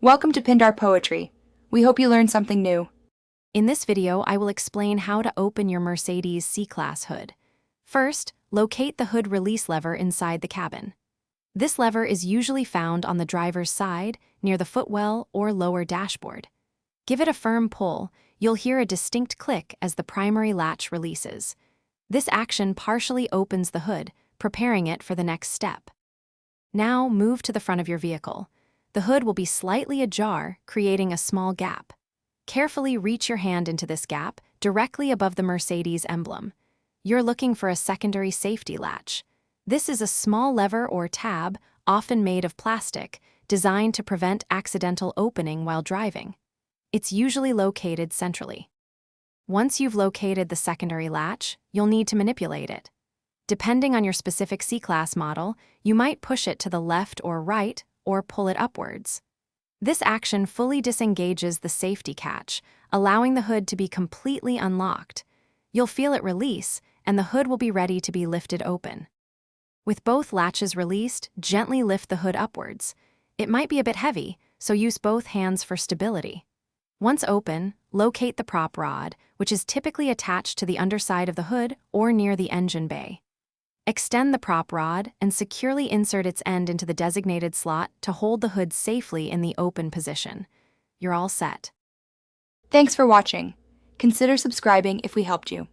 Welcome to Pindar Poetry. We hope you learned something new. In this video, I will explain how to open your Mercedes C-Class hood. First, locate the hood release lever inside the cabin. This lever is usually found on the driver's side, near the footwell or lower dashboard. Give it a firm pull. You'll hear a distinct click as the primary latch releases. This action partially opens the hood, preparing it for the next step. Now move to the front of your vehicle. The hood will be slightly ajar, creating a small gap. Carefully reach your hand into this gap, directly above the Mercedes emblem. You're looking for a secondary safety latch. This is a small lever or tab, often made of plastic, designed to prevent accidental opening while driving. It's usually located centrally. Once you've located the secondary latch, you'll need to manipulate it. Depending on your specific C-Class model, you might push it to the left or right, or pull it upwards. This action fully disengages the safety catch, allowing the hood to be completely unlocked. You'll feel it release, and the hood will be ready to be lifted open. With both latches released, gently lift the hood upwards. It might be a bit heavy, so use both hands for stability. Once open, locate the prop rod, which is typically attached to the underside of the hood or near the engine bay. Extend the prop rod and securely insert its end into the designated slot to hold the hood safely in the open position. You're all set. Thanks for watching. Consider subscribing if we helped you.